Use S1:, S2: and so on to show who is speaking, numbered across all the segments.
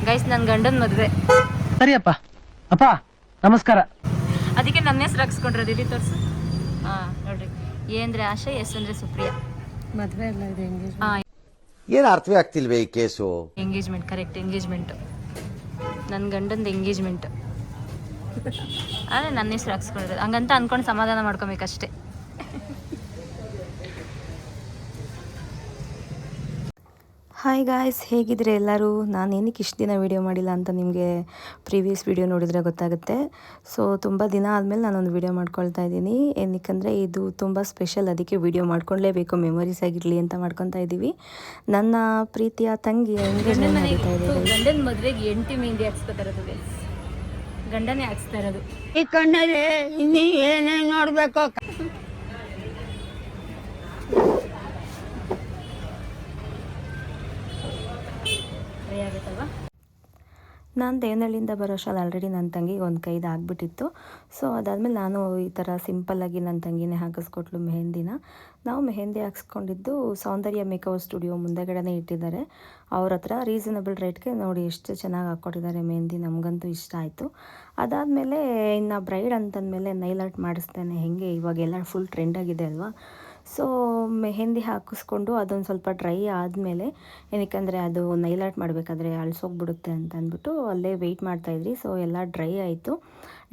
S1: Guys ನನ್ನ ಗಂಡನ ಮದುವೆ.
S2: ಸರಿಯಪ್ಪ ಅಪ್ಪ ನಮಸ್ಕಾರ.
S1: ಅದಕ್ಕೆ ನನ್ನ ಹೆಸರು ಹಾಕ್ಸ್ಕೊಂಡ್ರದ್ದು ಇಲ್ಲಿ ತೋರಿಸು. ನೋಡ್ರಿ, ಎ ಅಂದ್ರೆ ಆಶಾ, ಎಸ್ ಅಂದ್ರೆ ಸುಪ್ರಿಯಾ.
S3: ಮದುವೆ ಎಲ್ಲ ಇದೆ.
S4: ಏನು ಅರ್ಥವೇ ಆಗ್ತಿಲ್ವೇ ಈ ಕೇಸು?
S1: Engagement, correct engagement. ನನ್ನ ಗಂಡಂದು ಎಂಗೇಜ್ಮೆಂಟ್ ಆದರೆ ನನ್ನ ಹೆಸರು ಹಾಕ್ಸ್ಕೊಂಡಿರೋದು. ಹಂಗಂತ ಅಂದ್ಕೊಂಡು ಸಮಾಧಾನ ಮಾಡ್ಕೊಬೇಕಷ್ಟೆ.
S3: ಹಾಯ್ ಗಾಯ್ಸ್, ಹೇಗಿದ್ರೆ ಎಲ್ಲರೂ? ನಾನು ಏನಕ್ಕೆ ಇಷ್ಟು ದಿನ ವೀಡಿಯೋ ಮಾಡಿಲ್ಲ ಅಂತ ನಿಮಗೆ ಪ್ರೀವಿಯಸ್ ವೀಡಿಯೋ ನೋಡಿದರೆ ಗೊತ್ತಾಗುತ್ತೆ. ಸೊ ತುಂಬ ದಿನ ಆದಮೇಲೆ ನಾನೊಂದು ವೀಡಿಯೋ ಮಾಡ್ಕೊಳ್ತಾ ಇದ್ದೀನಿ. ಏನಕ್ಕಂದರೆ ಇದು ತುಂಬ ಸ್ಪೆಷಲ್, ಅದಕ್ಕೆ ವೀಡಿಯೋ ಮಾಡ್ಕೊಳ್ಳೇಬೇಕು, ಮೆಮೊರೀಸ್ ಆಗಿರಲಿ ಅಂತ ಮಾಡ್ಕೊತಾ ಇದ್ದೀವಿ. ನನ್ನ ಪ್ರೀತಿಯ ತಂಗಿ ಎಂಗೇಜ್ಮೆಂಟ್ ನಡೀತಾ ಇದೆ.
S1: ಗಂಡನ ಮದುವೆಗೆ ಎಂಟಿ ಮೆಹಂದಿ ಹಾಕ್ಸ್ಕೊತಾ ಇರೋದು, ಗಂಡನೇ ಹಾಕ್ಸ್ತಾ ಇರೋದು.
S5: ಈ ಕಣ್ಣಲ್ಲಿ ಇನ್ನೀ ಏನೇನು ನೋಡ್ಬೇಕು.
S3: ನಾನು ದೇವನಹಳ್ಳಿಯಿಂದ ಬರೋ ಅಷ್ಟರಲ್ಲಿ ಆಲ್ರೆಡಿ ನನ್ನ ತಂಗಿಗೆ ಒಂದು ಕೈದು ಆಗಿಬಿಟ್ಟಿತ್ತು. ಸೊ ಅದಾದಮೇಲೆ ನಾನು ಈ ಥರ ಸಿಂಪಲ್ಲಾಗಿ ನನ್ನ ತಂಗಿನೇ ಹಾಕಿಸ್ಕೊಟ್ಲು ಮೆಹಂದಿನ. ನಾವು ಮೆಹಂದಿ ಹಾಕ್ಸ್ಕೊಂಡಿದ್ದು ಸೌಂದರ್ಯ ಮೇಕಪ್ ಸ್ಟುಡಿಯೋ ಮುಂದೆಗಡೆನೇ ಇಟ್ಟಿದ್ದಾರೆ. ಅವ್ರ ಹತ್ರ ರೀಸನಬಲ್ ರೇಟ್ಗೆ ನೋಡಿ ಎಷ್ಟು ಚೆನ್ನಾಗಿ ಹಾಕ್ಕೊಟ್ಟಿದ್ದಾರೆ ಮೆಹಂದಿ. ನಮಗಂತೂ ಇಷ್ಟ ಆಯಿತು. ಅದಾದಮೇಲೆ ಇನ್ನು ಬ್ರೈಡ್ ಅಂತಂದಮೇಲೆ ನೈಲ್ ಆರ್ಟ್ ಮಾಡಿಸ್ತೇನೆ. ಹೇಗೆ ಇವಾಗೆಲ್ಲ ಫುಲ್ ಟ್ರೆಂಡಾಗಿದೆ ಅಲ್ವಾ. ಸೊ ಮೆಹಂದಿ ಹಾಕಿಸ್ಕೊಂಡು ಅದೊಂದು ಸ್ವಲ್ಪ ಡ್ರೈ ಆದಮೇಲೆ, ಏನಕ್ಕಂದರೆ ಅದು ನೈಲ್ ಆರ್ಟ್ ಮಾಡಬೇಕಾದ್ರೆ ಅಳಿಸೋಗ್ಬಿಡುತ್ತೆ ಅಂತ ಅಂದ್ಬಿಟ್ಟು ಅಲ್ಲೇ ವೆಯ್ಟ್ ಮಾಡ್ತಾಯಿದ್ರಿ. ಸೊ ಎಲ್ಲ ಡ್ರೈ ಆಯಿತು.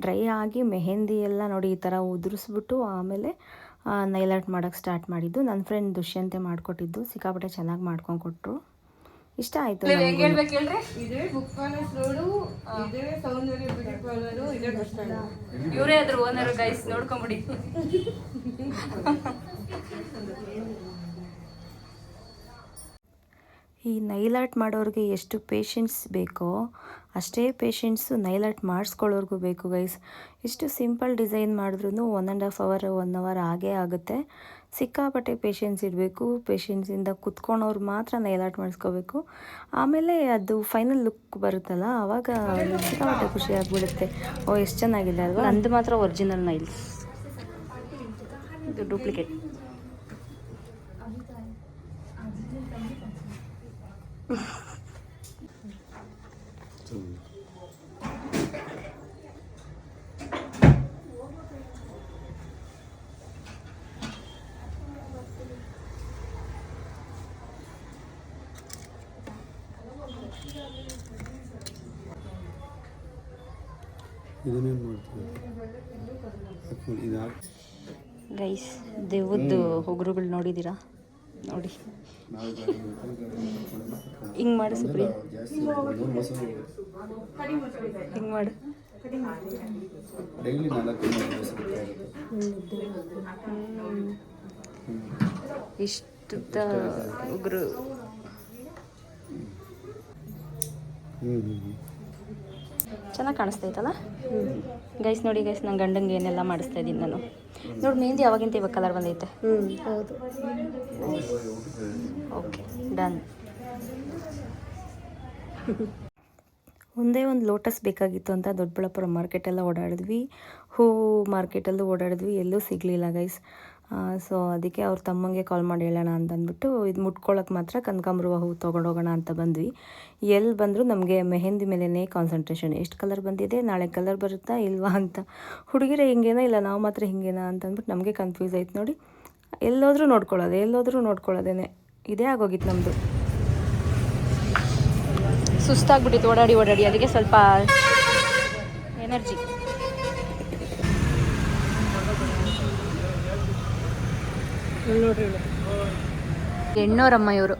S3: ಡ್ರೈ ಆಗಿ ಮೆಹಂದಿ ಎಲ್ಲ ನೋಡಿ ಈ ಥರ ಉದುರಿಸ್ಬಿಟ್ಟು ಆಮೇಲೆ ನೈಲ್ ಆರ್ಟ್ ಮಾಡೋಕ್ಕೆ ಸ್ಟಾರ್ಟ್ ಮಾಡಿದ್ದು. ನನ್ನ ಫ್ರೆಂಡ್ ದುಷ್ಯಂತೆ ಮಾಡಿಕೊಟ್ಟಿದ್ದು, ಸಿಕ್ಕಾಪಟ್ಟೆ ಚೆನ್ನಾಗಿ ಮಾಡ್ಕೊಂಡು ಕೊಟ್ಟರು. ಇಷ್ಟ ಆಯಿತು.
S1: ಇವರೇ ಅದ್ರ ಓನರು ಗೈಸ್, ನೋಡ್ಕೊಂಬಿಡಿ.
S3: ಈ ನೈಲ್ ಆರ್ಟ್ ಮಾಡೋರಿಗೆ ಎಷ್ಟು ಪೇಷನ್ಸ್ ಬೇಕೋ ಅಷ್ಟೇ ಪೇಷನ್ಸು ನೈಲ್ ಆರ್ಟ್ ಮಾಡಿಸ್ಕೊಳ್ಳೋರ್ಗೂ ಬೇಕು ಗೈಸ್. ಎಷ್ಟು ಸಿಂಪಲ್ ಡಿಸೈನ್ ಮಾಡಿದ್ರೂ 1.5 ಅವರ್ 1 ಅವರ್ ಆಗೇ ಆಗುತ್ತೆ. ಸಿಕ್ಕಾಪಟ್ಟೆ ಪೇಷನ್ಸ್ ಇರಬೇಕು. ಪೇಷನ್ಸಿಂದ ಕುತ್ಕೊಂಡವ್ರು ಮಾತ್ರ ನೈಲ್ ಆರ್ಟ್ ಮಾಡಿಸ್ಕೋಬೇಕು. ಆಮೇಲೆ ಅದು ಫೈನಲ್ ಲುಕ್ ಬರುತ್ತಲ್ಲ, ಆವಾಗ ಸಿಕ್ಕಾಪಟ್ಟೆ ಖುಷಿ ಆಗಿಬಿಡುತ್ತೆ. ಓ ಎಷ್ಟು ಚೆನ್ನಾಗಿದೆ ಅಲ್ವಾ.
S1: ನಂದು ಮಾತ್ರ ಒರಿಜಿನಲ್ ನೈಲ್ಸ್, ಇದು ಡೂಪ್ಲಿಕೇಟ್. ಗೈಸ್, ದೇವದ್ದು ಹೊಗರುಗಳು ನೋಡಿದ್ದೀರಾ? ನೋಡಿ ಹಿಂಗೆ ಮಾಡು ಸುಪ್ರಿ, ಹಿಂಗೆ ಮಾಡು. ಇಷ್ಟು ಉಗುರು ಚೆನ್ನಾಗಿ ಕಾಣಿಸ್ತೈತಲ್ಲ ಗೈಸ್. ನೋಡಿ ಗೈಸ್, ನನ್ನ ಗಂಡಂಗೆ ಏನೆಲ್ಲ ಮಾಡಿಸ್ತಾ ಇದ್ದೀನಿ ನಾನು. ನೋಡಿ ಮೆಹಂದಿ ಅವಾಗಿಂತ ಇವಾಗ ಕಲರ್ ಬಂದೈತೆ.
S3: ಹೌದು.
S1: Okay, done.
S3: ಒಂದೇ ಒಂದು ಲೋಟಸ್ ಬೇಕಾಗಿತ್ತು ಅಂತ ದೊಡ್ಡಬಳ್ಳಾಪುರ ಮಾರ್ಕೆಟೆಲ್ಲ ಓಡಾಡಿದ್ವಿ, ಹೂವು ಮಾರ್ಕೆಟಲ್ಲೂ ಓಡಾಡಿದ್ವಿ, ಎಲ್ಲೂ ಸಿಗಲಿಲ್ಲ ಗೈಸ್. ಸೊ ಅದಕ್ಕೆ ಅವ್ರ ತಮ್ಮಂಗೆ ಕಾಲ್ ಮಾಡಿ ಹೇಳೋಣ ಅಂತಂದ್ಬಿಟ್ಟು ಇದು ಮುಟ್ಕೊಳ್ಳೋಕೆ ಮಾತ್ರ ಕನಕಾಂಬರ ಹೂವು ತೊಗೊಂಡೋಗೋಣ ಅಂತ ಬಂದ್ವಿ. ಎಲ್ಲಿ ಬಂದರೂ ನಮಗೆ ಮೆಹಂದಿ ಮೇಲೇ ಕಾನ್ಸಂಟ್ರೇಷನ್. ಎಷ್ಟು ಕಲರ್ ಬಂದಿದೆ, ನಾಳೆ ಕಲರ್ ಬರುತ್ತಾ ಇಲ್ವಾ ಅಂತ. ಹುಡುಗಿರೇ ಹಿಂಗೇನಾ, ಇಲ್ಲ ನಾವು ಮಾತ್ರ ಹಿಂಗೇನಾ ಅಂತಂದ್ಬಿಟ್ಟು ನಮಗೆ ಕನ್ಫ್ಯೂಸ್ ಆಯ್ತು ನೋಡಿ. ಎಲ್ಲೋದ್ರೂ ನೋಡ್ಕೊಳ್ಳೋದೇನೆ ಇದೇ ಆಗೋಗಿತ್ತು ನಮ್ಮದು.
S1: ಸುಸ್ತಾಗ್ಬಿಟ್ಟಿತ್ತು ಓಡಾಡಿ, ಅದಕ್ಕೆ ಸ್ವಲ್ಪ ಎನರ್ಜಿ. ಹೆಣ್ಣೋರಮ್ಮ ಇವರು,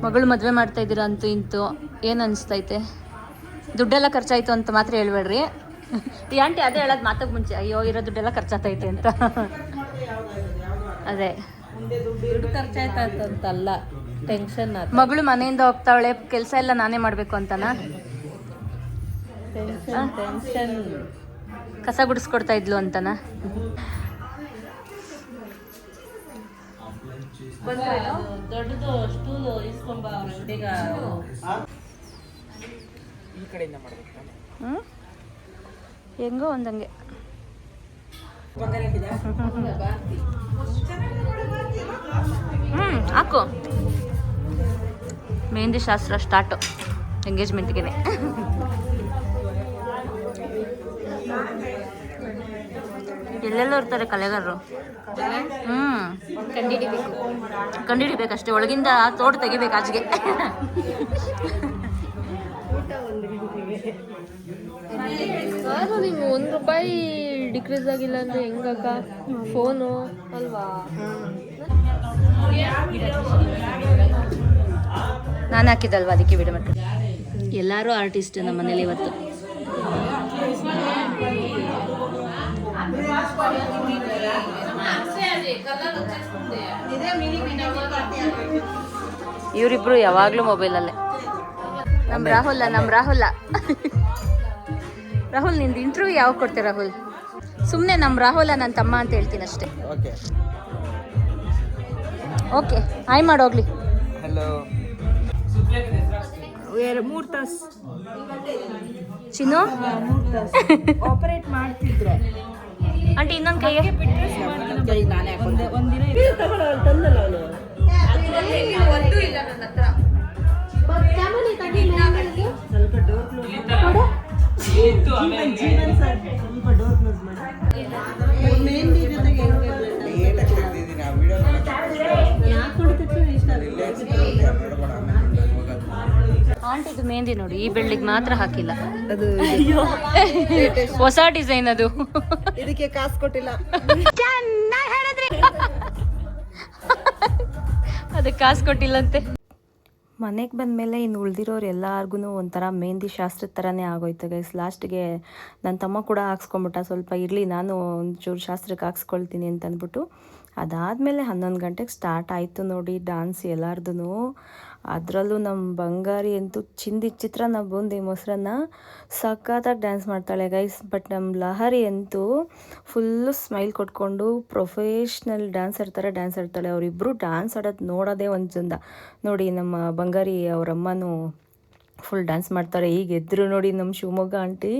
S1: ಮಗಳು ಮದುವೆ ಮಾಡ್ತಾ ಇದ್ದೀರಾ ಅಂತೂ ಇಂತೂ. ಏನು ಅನಿಸ್ತೈತೆ? ದುಡ್ಡೆಲ್ಲ ಖರ್ಚಾಯ್ತು ಅಂತ ಮಾತ್ರ ಹೇಳ್ಬೇಡ್ರಿ. ಈ ಆಂಟಿ ಅದೇ ಹೇಳೋದು ಮಾತಾಗ ಮುಂಚೆ, ಅಯ್ಯೋ ಇರೋ ದುಡ್ಡೆಲ್ಲ ಖರ್ಚಾತೈತೆ ಅಂತ. ಅದೇ
S3: ದುಡ್ಡು ಖರ್ಚಾಯ್ತಂತಲ್ಲ, ಟೆನ್ಷನ್.
S1: ಮಗಳು ಮನೆಯಿಂದ ಹೋಗ್ತಾವಳೆ, ಕೆಲಸ ಎಲ್ಲ ನಾನೇ ಮಾಡಬೇಕು ಅಂತನಾ?
S3: ಟೆನ್ಷನ್.
S1: ಕಸ ಗುಡಿಸ್ಕೊಡ್ತಾ ಇದ್ಲು ಅಂತನಾ?
S3: ದೊಡ್ಡದು ಸ್ಟೂಲು ಇಸ್ಕೊಂಬ ಅಂಗಡಿಗ.
S2: ಈ ಕಡೆಯಿಂದ ಮಾಡಬೇಕು.
S1: ಹೆಂಗೋ ಒಂದಂಗೆ. ಹಾಕು. ಮೆಹಂದಿ ಶಾಸ್ತ್ರ ಸ್ಟಾರ್ಟು. ಎಂಗೇಜ್ಮೆಂಟ್ಗೆ. ಎಲ್ಲೆಲ್ಲೋ ಇರ್ತಾರೆ ಕಲೆಗಾರರು. ಕಂಡಿಡಿಬೇಕಷ್ಟೇ, ಒಳಗಿಂದ ತೋಟ ತೆಗಿಬೇಕು ಆಚೆಗೆ.
S6: ನೀವು ₹1 ಡಿಕ್ರೀಸ್ ಆಗಿಲ್ಲ ಅಂದ್ರೆ ಹೆಂಗಕ್ಕ? ಫೋನು ಅಲ್ವಾ?
S1: ನಾನು ಹಾಕಿದ್ದಲ್ವಾ, ಅದಕ್ಕೆ ವಿಡಿಯೋ ಮಾಡ್ತೀನಿ. ಎಲ್ಲರೂ ಆರ್ಟಿಸ್ಟ್ ನಮ್ಮ ಮನೇಲಿ ಇವತ್ತು. ಇವರಿಬ್ರು ಯಾವಾಗ್ಲೂ ಮೊಬೈಲಲ್ಲೇ. ನಮ್ಮ ರಾಹುಲ್ ರಾಹುಲ್ ನಿಂದು ಇಂಟರ್ವ್ಯೂ ಯಾವಾಗ ಕೊಡ್ತೀಯ ರಾಹುಲ್? ಸುಮ್ಮನೆ ನಮ್ಮ ರಾಹುಲ ನನ್ನ ತಮ್ಮ ಅಂತ ಹೇಳ್ತೀನಿ ಅಷ್ಟೇ. Okay hi ಮಾಡೋಗ್ಲಿ.
S2: ಹಲೋ.
S5: 3 ತಾಸು
S1: ಚಿನ್ನು
S5: ಆಪರೇಟ್ ಮಾಡ್ತಿದ್ರು.
S1: ಆಂಟಿ ಇನ್ನೊಂದು ಕೈಗೆ
S5: ನಾನೇ ಒಂದಿನ ತಂದಲ್ಲ ಅವಳು. ಸ್ವಲ್ಪ ಡೋರ್ ಕ್ಲೋಸ್ ಮಾಡಿ. ಮೆಹಂದಿ ಜೊತೆಗೆ
S1: ಆಂಟಿದು ಮೆಹಂದಿ ನೋಡಿ, ಈ ಬೆಳ್ಳಿಗೆ ಮಾತ್ರ ಹಾಕಿಲ್ಲ. ಅದು ಹೊಸ ಡಿಸೈನ್, ಅದು
S5: ಇದಕ್ಕೆ ಕಾಸು ಕೊಟ್ಟಿಲ್ಲ.
S1: ಅದಕ್ಕೆ ಕಾಸು ಕೊಟ್ಟಿಲ್ಲಂತೆ.
S3: ಮನೆಗೆ ಬಂದಮೇಲೆ ಇನ್ನು ಉಳ್ದಿರೋರು ಎಲ್ಲರಿಗೂ ಒಂಥರ ಮೆಹಂದಿ ಶಾಸ್ತ್ರದ ಥರನೇ ಆಗೋಯ್ತು ಗೈಸ್. ಲಾಸ್ಟ್ಗೆ ನನ್ನ ತಮ್ಮ ಕೂಡ ಹಾಕ್ಸ್ಕೊಂಬಿಟ್ಟ. ಸ್ವಲ್ಪ ಇರಲಿ ನಾನು ಒಂಚೂರು ಶಾಸ್ತ್ರಕ್ಕೆ ಹಾಕ್ಸ್ಕೊಳ್ತೀನಿ ಅಂತ ಅಂದ್ಬಿಟ್ಟು ಅದಾದಮೇಲೆ 11 ಗಂಟೆಗೆ ಸ್ಟಾರ್ಟ್ ಆಯಿತು ನೋಡಿ ಡ್ಯಾನ್ಸ್ ಎಲ್ಲಾರ್ದು. ಅದರಲ್ಲೂ ನಮ್ಮ ಬಂಗಾರಿ ಅಂತೂ ಚಿತ್ರಾನ್ನ ಬೂಂದಿ ಮೊಸರನ್ನ ಸಖತ್ತಾಗಿ ಡ್ಯಾನ್ಸ್ ಮಾಡ್ತಾಳೆ ಗೈಸ್. ಬಟ್ ನಮ್ಮ ಲಹರಿ ಅಂತೂ ಫುಲ್ಲು ಸ್ಮೈಲ್ ಕೊಟ್ಕೊಂಡು ಪ್ರೊಫೆಷ್ನಲ್ ಡ್ಯಾನ್ಸರ್ ಥರ ಡ್ಯಾನ್ಸ್ ಆಡ್ತಾಳೆ. ಅವರಿಬ್ಬರು ಡ್ಯಾನ್ಸ್ ಆಡೋದು ನೋಡೋದೇ ಒಂದು ಚಂದ ನೋಡಿ. ನಮ್ಮ ಬಂಗಾರಿ ಅವರಮ್ಮನೂ ಫುಲ್ ಡ್ಯಾನ್ಸ್ ಮಾಡ್ತಾರೆ. ಈಗ ಎದ್ರು ನೋಡಿ ನಮ್ಮ ಶಿವಮೊಗ್ಗ ಆಂಟಿ,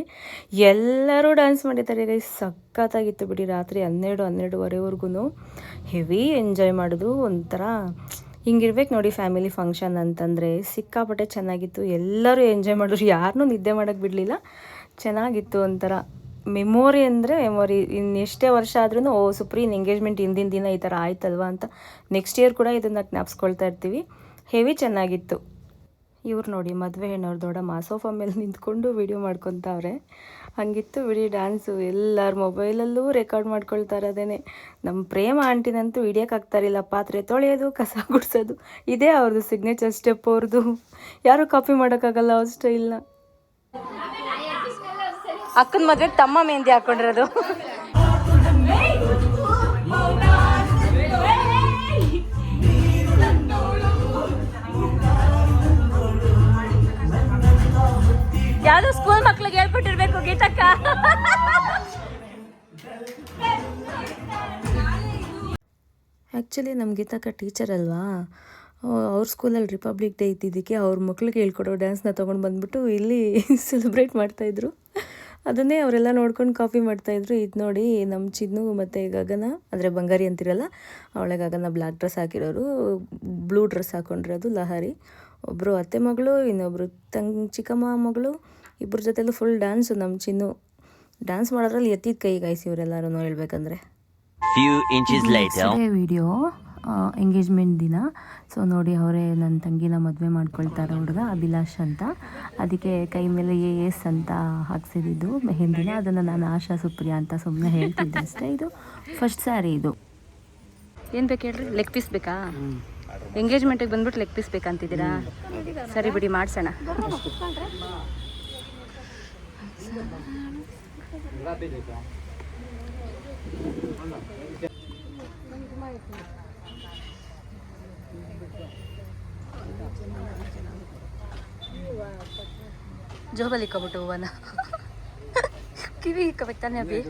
S3: ಎಲ್ಲರೂ ಡ್ಯಾನ್ಸ್ ಮಾಡಿದ್ದಾರೆ ಗೈಸ್. ಸಖತ್ತಾಗಿತ್ತು ಬಿಡಿ. ರಾತ್ರಿ 12-12:30ವರೆಗೂ ಹೆವಿ ಎಂಜಾಯ್ ಮಾಡಿದ್ರು. ಒಂಥರ ಹಿಂಗಿರ್ಬೇಕು ನೋಡಿ ಫ್ಯಾಮಿಲಿ ಫಂಕ್ಷನ್ ಅಂತಂದರೆ. ಸಿಕ್ಕಾಪಟ್ಟೆ ಚೆನ್ನಾಗಿತ್ತು. ಎಲ್ಲರೂ ಎಂಜಾಯ್ ಮಾಡಿದ್ರು, ಯಾರನ್ನೂ ನಿದ್ದೆ ಮಾಡೋಕ್ಕೆ ಬಿಡಲಿಲ್ಲ. ಚೆನ್ನಾಗಿತ್ತು. ಒಂಥರ ಮೆಮೊರಿ ಅಂದರೆ ಮೆಮೊರಿ. ಇನ್ನೆಷ್ಟೇ ವರ್ಷ ಆದ್ರೂ ಸುಪ್ರೀನ್ ಎಂಗೇಜ್ಮೆಂಟ್ ಹಿಂದಿನ ದಿನ ಈ ಥರ ಆಯ್ತಲ್ವ ಅಂತ ನೆಕ್ಸ್ಟ್ ಇಯರ್ ಕೂಡ ಇದನ್ನು ಜ್ಞಾಪಿಸ್ಕೊಳ್ತಾ ಇರ್ತೀವಿ. ಹೆವಿ ಚೆನ್ನಾಗಿತ್ತು. ಇವ್ರು ನೋಡಿ ಮದುವೆ ಹೆಣ್ಣವ್ರ ದೊಡ್ಡಮ್ಮ ಸೋಫಾ ಮೇಲೆ ನಿಂತ್ಕೊಂಡು ವಿಡಿಯೋ ಮಾಡ್ಕೊತಾವ್ರೆ. ಹಂಗಿತ್ತು ಬಿಡಿ ಡ್ಯಾನ್ಸು. ಎಲ್ಲರ ಮೊಬೈಲಲ್ಲೂ ರೆಕಾರ್ಡ್ ಮಾಡ್ಕೊಳ್ತಾರೆ. ಅದೇನೆ ನಮ್ಮ ಪ್ರೇಮ ಆಂಟಿನಂತೂ ಹಿಡಿಯೋಕ್ಕಾಗ್ತಾರಿಲ್ಲ. ಪಾತ್ರೆ ತೊಳೆಯೋದು, ಕಸ ಗುಡಿಸೋದು, ಇದೇ ಅವ್ರದ್ದು ಸಿಗ್ನೇಚರ್ ಸ್ಟೆಪ್. ಅವ್ರದ್ದು ಯಾರೂ ಕಾಪಿ ಮಾಡೋಕ್ಕಾಗಲ್ಲ ಅವ್ರ ಸ್ಟೈಲ್ನ.
S1: ಅಕ್ಕನ ಮದುವೆಗೆ ತಮ್ಮ ಮೆಹಂದಿ ಹಾಕೊಂಡಿರೋದು. ಯಾವ್ದು ಸ್ಕೂಲ್ ಮಕ್ಳಿಗೆ ಹೇಳ್ಬಿಟ್ಟಿರ್ಬೇಕು ಗೀತಕ್ಕ.
S3: ಆ್ಯಕ್ಚುಲಿ ನಮ್ಮ ಗೀತಕ್ಕ ಟೀಚರ್ ಅಲ್ವಾ, ಅವ್ರ ಸ್ಕೂಲಲ್ಲಿ ರಿಪಬ್ಲಿಕ್ ಡೇ ಇದ್ದಿದ್ದಕ್ಕೆ ಅವ್ರ ಮಕ್ಳಿಗೆ ಹೇಳ್ಕೊಡೋ ಡ್ಯಾನ್ಸ್ನ ತೊಗೊಂಡು ಬಂದುಬಿಟ್ಟು ಇಲ್ಲಿ ಸೆಲೆಬ್ರೇಟ್ ಮಾಡ್ತಾಯಿದ್ರು. ಅದನ್ನೇ ಅವರೆಲ್ಲ ನೋಡ್ಕೊಂಡು ಕಾಪಿ ಮಾಡ್ತಾಯಿದ್ರು. ಇದು ನೋಡಿ ನಮ್ಮ ಚಿನ್ನು ಮತ್ತು ಗಗನ, ಅಂದರೆ ಬಂಗಾರಿ ಅಂತಿರಲ್ಲ ಅವಳೆ, ಗಗನ ಬ್ಲ್ಯಾಕ್ ಡ್ರೆಸ್ ಹಾಕಿರೋರು, ಬ್ಲೂ ಡ್ರೆಸ್ ಹಾಕೊಂಡಿರೋದು ಲಹರಿ. ಒಬ್ಬರು ಅತ್ತೆ ಮಗಳು, ಇನ್ನೊಬ್ಬರು ಚಿಕ್ಕಮ್ಮ ಮಗಳು, ಇಬ್ಬರ ಜೊತೆಲೂ ಫುಲ್ ಡ್ಯಾನ್ಸು. ನಮ್ಮ ಚಿನ್ನು ಡ್ಯಾನ್ಸ್ ಮಾಡೋದ್ರಲ್ಲಿ ಎತ್ತಿದ ಕೈ ಗಾಯ್ಸಿ ಇವರೆಲ್ಲರೂ ಹೇಳ್ಬೇಕಂದ್ರೆ. ವಿಡಿಯೋ ಎಂಗೇಜ್ಮೆಂಟ್ ದಿನ. ಸೊ ನೋಡಿ ಅವರೇ ನನ್ನ ತಂಗಿನ ಮದುವೆ ಮಾಡ್ಕೊಳ್ತಾರೆ ಹುಡುಗ ಅಭಿಲಾಷ್ ಅಂತ. ಅದಕ್ಕೆ ಕೈ ಮೇಲೆ AS ಅಂತ ಹಾಕ್ಸಿದ್ದು ಮೆಹಂದಿನ. ಅದನ್ನು ನಾನು ಆಶಾ ಸುಪ್ರಿಯಾ ಅಂತ ಸುಮ್ಮನೆ ಹೇಳ್ತಿದ್ದೆ ಅಷ್ಟೇ. ಇದು ಫಸ್ಟ್ ಸ್ಯಾರಿ. ಇದು
S1: ಏನು ಬೇಕು ಹೇಳ್ರಿ? ಲೆಗ್ ಪೀಸ್ ಬೇಕಾ? ಎಂಗೇಜ್ಮೆಂಟಿಗೆ ಬಂದ್ಬಿಟ್ಟು ಲೆಗ್ ಪೀಸ್ ಬೇಕಂತಿದ್ದೀರಾ? ಸರಿ ಬಿಡಿ, ಮಾಡಿಸೋಣ. ಜೋಬಲ್ಲಿ ಇಕ್ಕೊಬಿಟ್ಟು ಹೂವನ ಕಿವಿ ಇಕ್ಕೋಬೇಕು ತಾನೆ ಅಭಿ?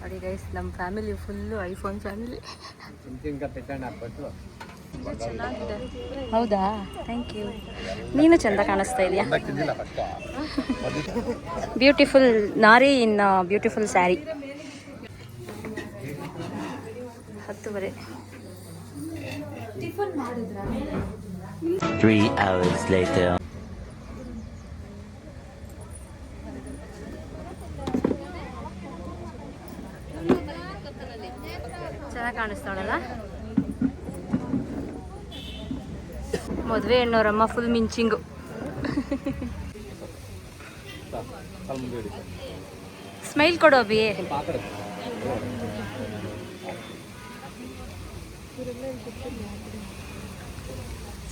S1: ನೋಡಿ ಗೈಸ್, ನಮ್ಮ ಫ್ಯಾಮಿಲಿ ಫುಲ್ಲು ಐಫೋನ್ ಫ್ಯಾಮಿಲಿ. ಚೆನ್ನಾಗಿದೆ. ಹೌದಾ, ಥ್ಯಾಂಕ್ ಯು. ನೀನು ಚಂದ ಕಾಣಿಸ್ತಾ ಇದೆಯಾ. ಬ್ಯೂಟಿಫುಲ್ ನಾರಿ ಇನ್ ಬ್ಯೂಟಿಫುಲ್ ಸ್ಯಾರಿ. 10:30.
S7: 3 hours later.
S1: ಚೆನ್ನಾಗಿ ಕಾಣಿಸ್ತಾಳಲ್ಲ. ಮದುವೆ ಹೆಣ್ಣೋರಮ್ಮ ಫುಲ್ ಮಿಂಚಿಂಗು. ಸ್ಮೈಲ್ ಕೊಡು ಅಭಿ.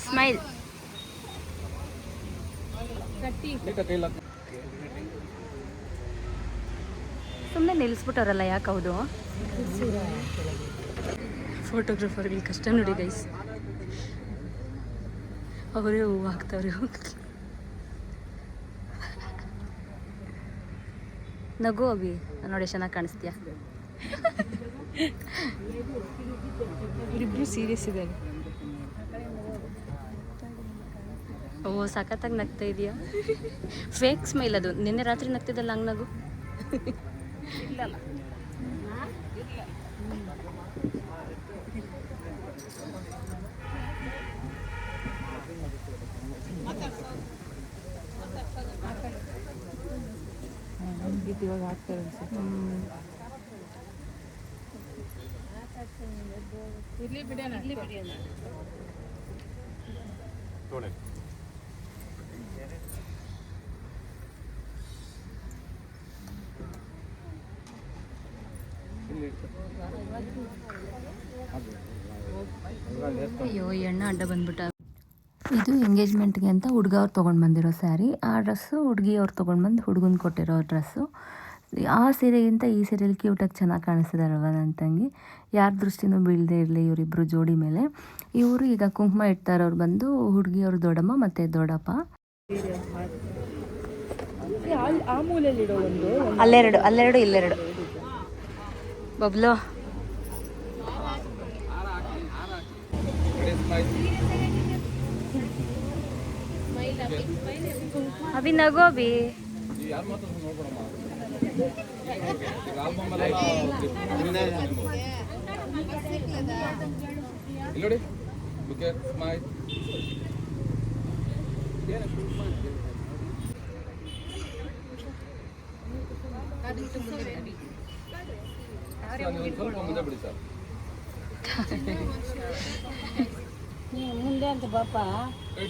S1: ಸ್ಮೈಲ್. ಸುಮ್ಮನೆ ನಿಲ್ಲಿಸ್ಬಿಟ್ಟವ್ರಲ್ಲ, ಯಾಕೆ ಹೌದು? ಫೋಟೋಗ್ರಾಫರ್ಗಳಿಗೆ ಕಷ್ಟ ನೋಡಿ ಗೈಸ್. ಅವರೇ ಹೂವು ಹಾಕ್ತವ್ರೆ. ನಗು ಅಭಿ, ನೋಡಿ ಚೆನ್ನಾಗಿ ಕಾಣಿಸ್ತೀಯ. ಇಬ್ಬರು ಸೀರಿಯಸ್ ಇದ್ದಾರೆ. ಓ ಸಖತ್ತಾಗಿ ನಗ್ತಾ ಇದೆಯಾ. ಫೇಕ್ ಸ್ಮೈಲ್ ಅದು. ನಿನ್ನೆ ರಾತ್ರಿ ನಗ್ತಿದ್ದಲ್ಲ, ಹಂಗೆ ನಗು. ಅಯ್ಯೋ, ಈ ಅಣ್ಣ ಅಡ್ಡ ಬಂದ್ಬಿಟ್ಟ.
S3: ಇದು ಎಂಗೇಜ್ಮೆಂಟ್ಗೆ ಅಂತ ಹುಡುಗ ಅವ್ರು ತೊಗೊಂಡು ಬಂದಿರೋ ಸ್ಯಾರಿ. ಆ ಡ್ರೆಸ್ಸು ಹುಡುಗಿ ಅವ್ರು ತೊಗೊಂಡು ಬಂದು ಹುಡುಗನ ಕೊಟ್ಟಿರೋ ಡ್ರೆಸ್ಸು. ಆ ಸೀರೆಗಿಂತ ಈ ಸೀರೆಯಲ್ಲಿ ಕ್ಯೂಟಾಗಿ ಚೆನ್ನಾಗಿ ಕಾಣಿಸ್ತಿದಾರಲ್ವ ನನ್ನ ತಂಗಿ. ಯಾರ ದೃಷ್ಟಿನೂ ಬೀಳದೇ ಇರಲಿ ಇವರಿಬ್ಬರು ಜೋಡಿ ಮೇಲೆ. ಇವರು ಈಗ ಕುಂಕುಮ ಇಡ್ತಾ ಇರೋರು ಬಂದು ಹುಡುಗಿಯವ್ರ ದೊಡ್ಡಮ್ಮ ಮತ್ತು ದೊಡ್ಡಪ್ಪ.
S1: ಅಲ್ಲೆರಡು ಇಲ್ಲೆರಡು. ಬಬ್ಲು ಅಭಿ ನಗು ಅಭಿ. ಮುಂದೆ ಅಂತ ಬಾಪ.
S8: ಕೈ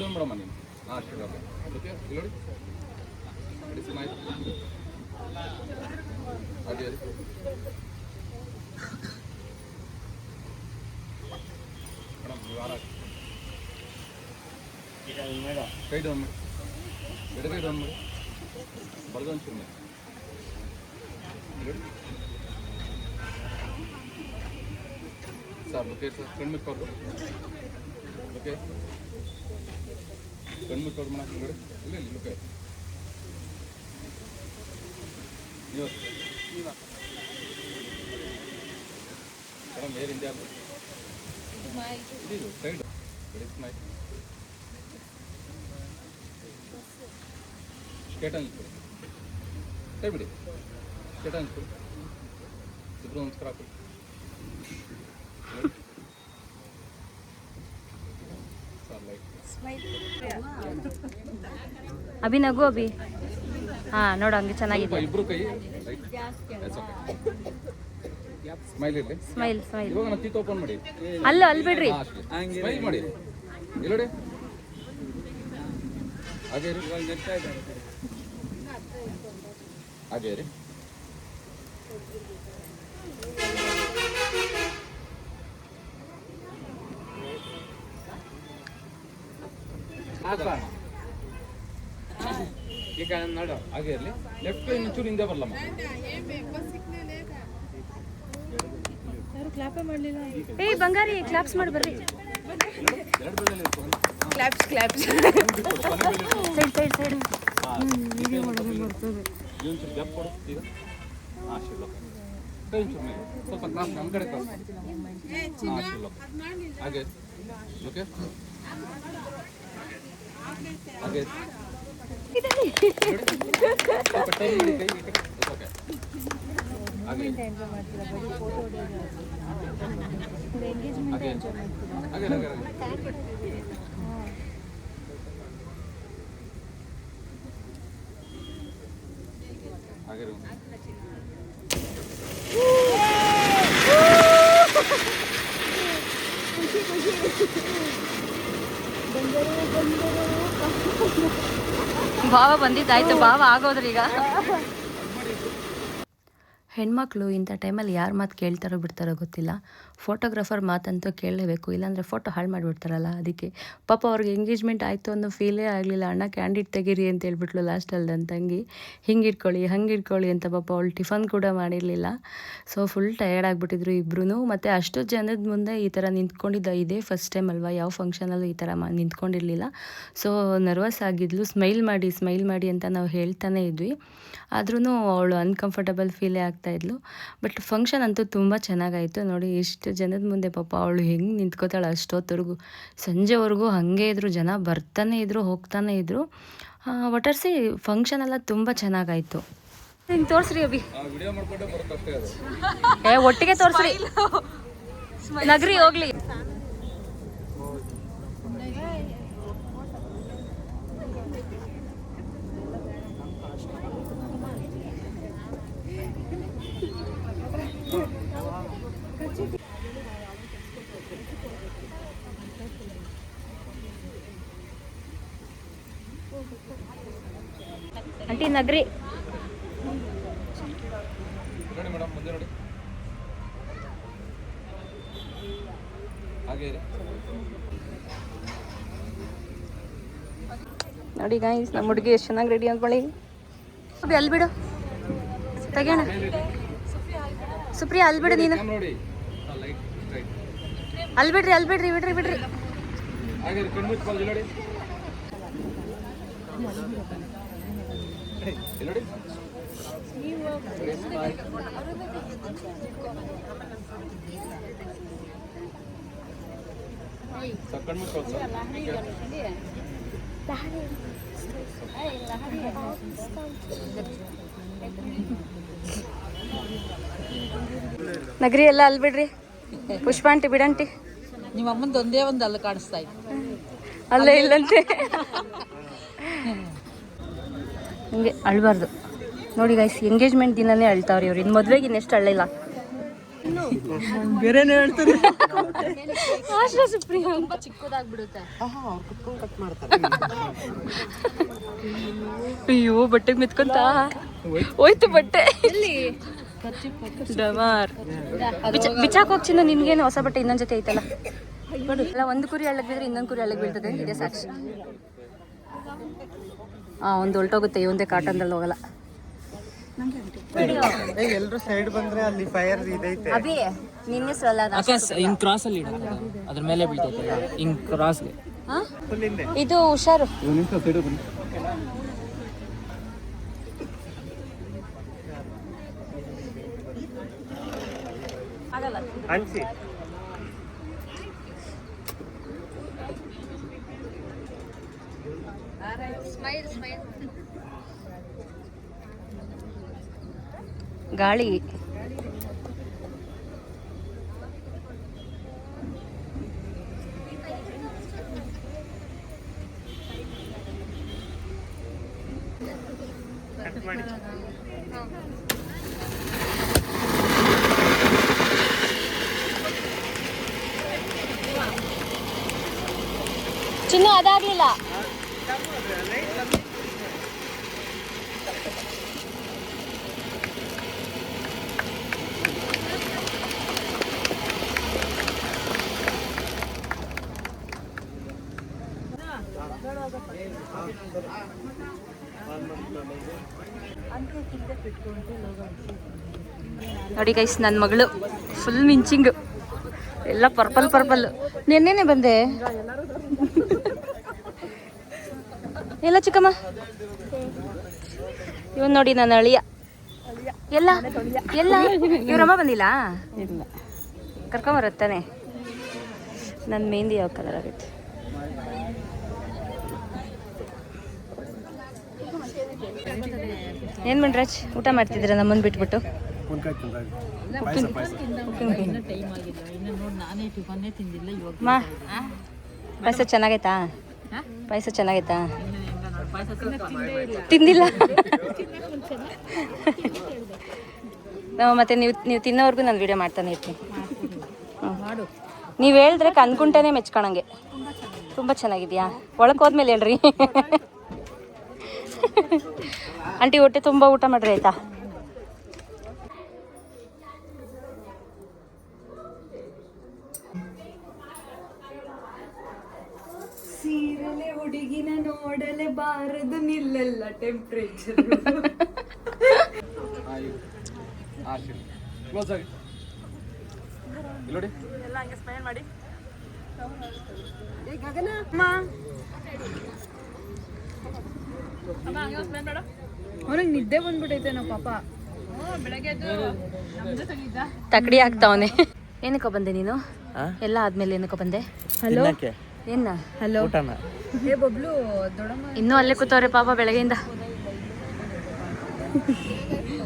S8: ಡೌನ್ ಮಾಡಿ, ಎಡಗೈ ಡೌನ್ ಮಾಡಿ, ಬಲಗೈನ ಶುರು ಮಾಡಿ. ಸರ್ ಓಕೆ ಸರ್, ಕಣ್ಮುಕ್ಕೋದು ಓಕೆ, ಕಣ್ಮುಕ್ಕೋದು ಮಾಡಕ್ಕೆ ನೋಡಿ. ಇಲ್ಲ ಇಲ್ಲ ಓಕೆ, ನೀವು ಮೇಡಮ್ ಏರ್ ಇಂಡಿಯಾ ಇದು ಸೈಡ್ ಸ್ಮೈಲ್. ಸ್ಟೇಟ್ ಅನ್ಸ್ಬಿಡಿ, ಕೈ ಬಿಡಿ, ಸ್ಟೇಟ್ ಅನ್ಸ್ಬಿಡಿ. ಇಬ್ಬರು ನಮಸ್ಕಾರ ಹಾಕಿ.
S1: ಅಭಿ ನಗು ಅಭಿ. ಹಾ ನೋಡು, ಹಂಗೆ ಚೆನ್ನಾಗಿದೆ.
S8: ಇಬ್ರು ಕೈ ಸ್ಮೈಲ್ ಇರಲಿ.
S1: Smile smile.
S8: ಇವಾಗ ನಾನು ಟೀತ್ ಓಪನ್ ಮಾಡಿ.
S1: ಅಲ್ಲಿ ಬಿಡ್ರಿ.
S8: ಸ್ಮೈಲ್ ಮಾಡಿ. ಇಲ್ಲೋಡಿ ಹಾಗೆ ರೀ, ಹಾಗೆ ರೀ. ಈಗ ನೋಡು ಹಾಗೆ ಇರಲಿ. ಲೆಫ್ಟ್ ಕೈ ಚೂರು ಹಿಂದೆ ಬರಲಮ್ಮ.
S1: ಏಯ್ ಬಂಗಾರಿ, ಕ್ಲಾಪ್ಸ್ ಮಾಡಿ ಬರ್ರಿ.
S6: Claps claps.
S1: Side side side.
S8: ಇದೊಂಚೂರು ಗ್ಯಾಪ್ ಕೊಡು ಈಗ. ಹಾಂ ಕೈ ಒಂಚೂರು ಮೇಲೆ ಸ್ವಲ್ಪ ಕ್ರಾಸ್ ನಮ್ಮ ಕಡೆ ಕ್ರಾಸ್ ಹಾಗೆ ಓಕೆ ಹಾಗೆ ಸ್ವಲ್ಪ ಟೈಮ್ ಇಡಿ ಕೈ ಓಕೆ ಹಾಗೆ ಹಾಗೆ ಹಾಗೆ ಹಾಗೆ ಹಾಗೆ
S1: ಭಾವ ಬಂದಿದ್ದಾಯ್ತು, ಭಾವ ಆಗೋದ್ರಿ ಈಗ.
S3: ಹೆಣ್ಮಕ್ಳು ಇಂಥ ಟೈಮಲ್ಲಿ ಯಾರು ಮಾತು ಕೇಳ್ತಾರೋ ಬಿಡ್ತಾರೋ ಗೊತ್ತಿಲ್ಲ. ಫೋಟೋಗ್ರಾಫರ್ ಮಾತಂತೂ ಕೇಳಲೇಬೇಕು, ಇಲ್ಲಾಂದರೆ ಫೋಟೋ ಹಾಳು ಮಾಡಿಬಿಡ್ತಾರಲ್ಲ. ಅದಕ್ಕೆ ಪಾಪ ಅವ್ರಿಗೆ ಎಂಗೇಜ್ಮೆಂಟ್ ಆಯಿತು ಅನ್ನೋ ಫೀಲೇ ಆಗಲಿಲ್ಲ. ಅಣ್ಣ ಕ್ಯಾಂಡಿಡ್ ತೆಗೀರಿ ಅಂತ ಹೇಳ್ಬಿಟ್ಲು ಲಾಸ್ಟಲ್ಲಿ ನನ್ನ ತಂಗಿ. ಹಿಂಗೆ ಇಟ್ಕೊಳ್ಳಿ ಹಂಗೆ ಇಟ್ಕೊಳ್ಳಿ ಅಂತ. ಪಾಪ ಅವಳು ಟಿಫನ್ ಕೂಡ ಮಾಡಿರಲಿಲ್ಲ. ಸೊ ಫುಲ್ ಟಯರ್ಡ್ ಆಗಿಬಿಟ್ಟಿದ್ರು ಇಬ್ಬರೂ. ಮತ್ತು ಅಷ್ಟು ಜನದ ಮುಂದೆ ಈ ಥರ ನಿಂತ್ಕೊಂಡಿದ್ದ ಇದೇ ಫಸ್ಟ್ ಟೈಮ್ ಅಲ್ವಾ, ಯಾವ ಫಂಕ್ಷನಲ್ಲೂ ಈ ಥರ ನಿಂತ್ಕೊಂಡಿರಲಿಲ್ಲ. ಸೊ ನರ್ವಸ್ ಆಗಿದ್ಲು. ಸ್ಮೈಲ್ ಮಾಡಿ ಅಂತ ನಾವು ಹೇಳ್ತಾನೆ ಇದ್ವಿ. ಆದ್ರೂ ಅವಳು ಅನ್ಕಂಫರ್ಟಬಲ್ ಫೀಲೇ ಆಗ್ತಾಯಿದ್ಲು. ಬಟ್ ಫಂಕ್ಷನ್ ಅಂತೂ ತುಂಬ ಚೆನ್ನಾಗಾಯಿತು ನೋಡಿ. ಇಷ್ಟು ಜನದ ಮುಂದೆ ಪಾಪ ಅವಳು ಹೆಂಗೆ ನಿಂತ್ಕೋತಾಳೆ ಅಷ್ಟೊತ್ತವರೆಗೂ. ಸಂಜೆವರೆಗೂ ಹಾಗೆ ಇದ್ರು, ಜನ ಬರ್ತಾನೆ ಇದ್ರು ಹೋಗ್ತಾನೆ ಇದ್ರು. ಒಟ್ಟಾರೆಸಿ ಫಂಕ್ಷನ್ ಎಲ್ಲ ತುಂಬ ಚೆನ್ನಾಗಾಯಿತು.
S1: ಹಿಂಗೆ ತೋರಿಸ್ರಿ ಅಭಿ,
S8: ವಿಡಿಯೋ ಮಾಡ್ಕೊಂಡೆ ಬರುತ್ತಷ್ಟೇ ಅದು.
S1: ಒಟ್ಟಿಗೆ ತೋರಿಸ್ರಿ ನಗರಿ ಹೋಗ್ಲಿ. ಆಂಟಿ ನಗರಿ
S8: ನೋಡಿ ಮೇಡಮ್, ಮುಂದೆ ನೋಡಿ ಹಾಗೆ ಇರಿ.
S1: ನೋಡಿ ಗೈಸ್, ನಮ್ಮ ಹುಡುಗಿ ಎಷ್ಟು ಚೆನ್ನಾಗಿ ರೆಡಿ ಅಂದ್ಕೊಳ್ಳಿ. ಅಲ್ಲಿ ಬಿಡು, ತೆಗೋಣ. ಸುಪ್ರಿಯಾ ಅಲ್ಲಿ ಬಿಡು ನೀನು.
S8: ನೋಡಿ ಲೈಟ್ ಸ್ಟ್ರೈಟ್
S1: ಅಲ್ಲಿ ಬಿಡ್ರಿ ಬಿಡ್ರಿ.
S8: ಹಾಗೆ ಕಣ್ಮುಚ್ಕೊಳ್ಳಿ ನೋಡಿ. ನೋಡಿ ಸರ್ ಕಣ್ಮುಚ್ಕೊಳ್ಳಿ ಸರ್.
S1: ನಗರಿ ಎಲ್ಲ ಅಲ್ಲಿ ಬಿಡ್ರಿ. ಪುಷ್ಪ ಆಂಟಿ ಬಿಡಂಟಿ.
S5: ನಿಮ್ಮ ಅಮ್ಮಂದು ಒಂದೇ ಒಂದು ಅಲ್ಲಿ ಕಾಣಿಸ್ತಾ ಇತ್ತು.
S1: ಅಲ್ಲೇ ಇಲ್ಲಂತೆ. ಹಿಂಗೆ ಅಳ್ಬಾರ್ದು ನೋಡಿ ಗೈಸ್. ಎಂಗೇಜ್ಮೆಂಟ್ ದಿನನೇ ಅಳ್ತಾವ್ರಿ ಇವ್ರು. ಇನ್ನು ಮದುವೆಗೆ ಇನ್ನೆಷ್ಟು ಅಳ್ಳಿಲ್ಲ.
S5: ಬೇರೆನೇ ಹೇಳ್ತಾರೆ.
S1: ಆಶ್ರಾ ಸುಪ್ರಿಯಾ ತುಂಬ ಚಿಕ್ಕದಾಗ್ಬಿಡುತ್ತೆ. ಅಯ್ಯೋ ಬಟ್ಟೆಗೆ ಮೆತ್ಕೊಂತ ಹೋಯ್ತು ಬಟ್ಟೆ. ಡಮಾರ್ ಬಿಚ್ಚಾಕ್ ಹೋಗ್ಚಿನ. ನಿನ್ಗೇನು ಹೊಸ ಬಟ್ಟೆ ಇನ್ನೊಂದ್ ಜೊತೆ ಐತಲ್ಲ. ಅಲ್ಲ, ಒಂದು ಕುರಿ ಹಳ್ಳಕ್ ಬಿದ್ರೆ ಇನ್ನೊಂದು ಕುರಿ ಹಳ್ಳಕ್ ಬೀಳ್ತದೆ. ಇದೇ ಸಾಕ್ಷಿ. ಒಂದು ಹೊಲ್ಟೋಗುತ್ತೆ, ಒಂದೇ ಕಾಟನ್ದಲ್ಲಿ ಹೋಗಲ್ಲ.
S2: ಎಲ್ಲರೂ ಸೈಡ್ ಬಂದ್ರೆ ಅಲ್ಲಿ ಫೈರ್ ಇದೈತೆ.
S1: ಅಭಿ ನಿನ್ನ ಹೆಸರಲ್ಲ
S2: ಹಿಂಗ್ ಕ್ರಾಸ್ ಅಲ್ಲಿ ಅದ್ರ ಮೇಲೆ ಬೀಳ್ತೈತೆ. ಹಿಂಗ್ ಕ್ರಾಸ್ಗೆ
S1: ಇದು ಹುಷಾರು.
S8: ಸೈಡ್ ಬನ್ನಿ.
S2: ಅನ್ಸಿ
S1: ಗಾಳಿ ಚಿನ್ನು ಅದಾಗ್ಲಿಲ್ಲ. ನೋಡಿ ಗೈಸ್, ನನ್ನ ಮಗಳು ಫುಲ್ ಮಿಂಚಿಂಗ್, ಎಲ್ಲ ಪರ್ಪಲ್. ನೆನ್ನೆನೆ ಬಂದೆ. ಎಲ್ಲ ಚಿಕ್ಕಮ್ಮ ಇವನ್ ನೋಡಿ ನನ್ನ ಅಳಿಯ. ಎಲ್ಲ ಎಲ್ಲ ಇವ್ರಮ್ಮ ಬಂದಿಲ್ಲ ಕರ್ಕೊಂಬರುತ್ತಾನೆ. ನನ್ನ ಮೆಹಂದಿ ಯಾವ ಕಲರ್ ಆಗೈತೆ? ಏನು ಮಾಡ್ರಾಜ್ ಊಟ ಮಾಡ್ತಿದ್ದೀರಾ ನಮ್ಮನ್ನು ಬಿಟ್ಬಿಟ್ಟು? ಮಾ ಪಾಯಸ ಚೆನ್ನಾಗೈತಾ? ಪಾಯಸ ಚೆನ್ನಾಗೈತಾ? ತಿಂದಿಲ್ಲ ಮತ್ತೆ ನೀವು ತಿನ್ನೋವರೆಗೂ ನಾನು ವಿಡಿಯೋ ಮಾಡ್ತಾನೆ ಇರ್ತೀನಿ. ನೀವು ಹೇಳಿದ್ರೆ ಕನ್ಕುಂಟೆನೇ ಮೆಚ್ಕೊಳಂಗೆ. ತುಂಬ ಚೆನ್ನಾಗಿದೆಯಾ? ಒಳಗೆ ಹೋದ್ಮೇಲೆ ಹೇಳ್ರಿ. ಆಂಟಿ ಹೊಟ್ಟೆ ತುಂಬ ಊಟ ಮಾಡ್ರಿ ಆಯ್ತಾ?
S6: ಸೀರೆಲೆ ಹುಡುಗಿನ ನೋಡಲೆ ಬಾರದು ನಿಲ್ಲೆಲ್ಲ ಟೆಂಪ್ರೇಚರ್.
S8: ಕ್ಲೋಸ್ ಆಗಿ ನೋಡಿ
S1: ಎಲ್ಲ ಹಂಗೆ ಸ್ಮೈಲ್ ಮಾಡಿ.
S6: ಅವನಿಗೆ ನಿದ್ದೆ ಬಂದ್ಬಿಟ್ಟೈತೆ ನಮ್ಮ ಪಾಪ.
S1: ತಕಡಿ ಆಗ್ತಾವನೆ. ಏನಕ್ಕೋ ಬಂದೆ ನೀನು? ಎಲ್ಲ ಆದ್ಮೇಲೆ ಏನಕ್ಕೋ ಬಂದೆ?
S6: ಹಲೋ
S1: ಏನ?
S6: ಹಲೋ ಏ ಬಬ್ಲು ದೊಡ್ಡಮ್ಮ
S1: ಇನ್ನೂ ಅಲ್ಲೇ ಕೂತವ್ರೆ ಪಾಪ ಬೆಳಗ್ಗೆಯಿಂದ.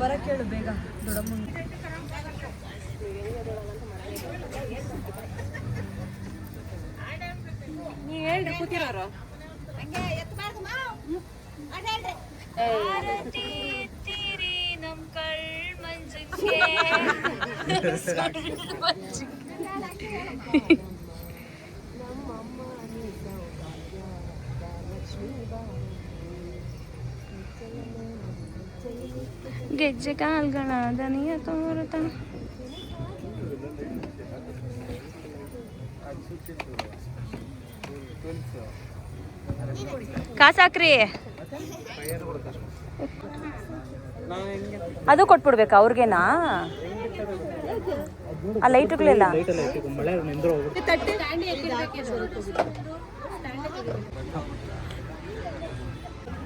S6: ಬರಕ್ಕೆ ಹೇಳು ಬೇಗ ದೊಡ್ಡಮ್ಮ. ನೀವು ಹೇಳ್ರಿ ಕೂತಿರೋರು.
S1: ಗೆಜ್ಜೆ ಕಾಲ್ಗಳ ದನಿಯ ತೋರುತ್ತ ಕಾಸಾಕ್ರಿ. ಅದು ಕೊಟ್ಬಿಡ್ಬೇಕಾ ಅವ್ರಿಗೇನಾ? ಆ ಲೈಟುಗಳೆಲ್ಲ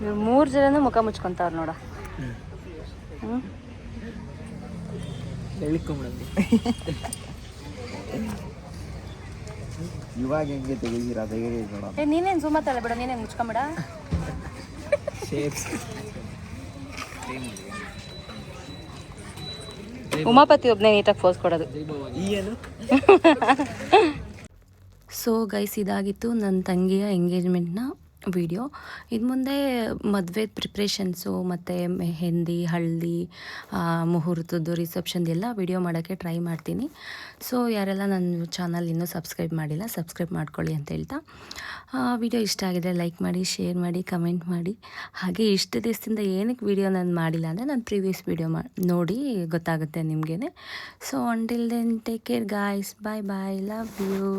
S1: ನೀವು 3 ಜನನೂ ಮುಖ ಮುಚ್ಕೊಂತಾವ್ರು ನೋಡ.
S4: ಇವಾಗ ಹೆಂಗೆ ತೆಗಿತೀರಾ?
S1: ಏ ನೀನೇನು ಜೂಮ್ ಮಾತಾಡ ಬೇಡ, ನೀನೇನು ಮುಚ್ಕೊಂಬೇಡ. ಉಮಾಪತಿ ಒಬ್ಬನೇ ನೀಟಾಗಿ ಫೋಸ್ ಕೊಡೋದು.
S3: ಸೊ ಗೈಸ್, ಇದಾಗಿತ್ತು ನನ್ನ ತಂಗಿಯ ಎಂಗೇಜ್ಮೆಂಟ್ನ ವಿಡಿಯೋ. ಇದು ಮುಂದೆ ಮದುವೆ ಪ್ರಿಪ್ರೇಷನ್ಸು ಮತ್ತು ಮೆಹಂದಿ, ಹಳದಿ, ಮುಹೂರ್ತದ್ದು, ರಿಸೆಪ್ಷನ್ದು ಎಲ್ಲ ವಿಡಿಯೋ ಮಾಡೋಕ್ಕೆ ಟ್ರೈ ಮಾಡ್ತೀನಿ. ಸೊ ಯಾರೆಲ್ಲ ನನ್ನ ಚಾನಲ್ ಇನ್ನೂ ಸಬ್ಸ್ಕ್ರೈಬ್ ಮಾಡಿಲ್ಲ, ಸಬ್ಸ್ಕ್ರೈಬ್ ಮಾಡ್ಕೊಳ್ಳಿ ಅಂತ ಹೇಳ್ತಾ, ವಿಡಿಯೋ ಇಷ್ಟ ಆಗಿದ್ರೆ ಲೈಕ್ ಮಾಡಿ, ಶೇರ್ ಮಾಡಿ, ಕಮೆಂಟ್ ಮಾಡಿ. ಹಾಗೆ ಇಷ್ಟು ದಿವಸದಿಂದ ಏನಕ್ಕೆ ವಿಡಿಯೋ ನಾನು ಮಾಡಿಲ್ಲ ಅಂದರೆ ನಾನು ಪ್ರೀವಿಯಸ್ ವಿಡಿಯೋ ನೋಡಿ ಗೊತ್ತಾಗುತ್ತೆ ನಿಮಗೇ. So until then take care guys, bye bye, love you.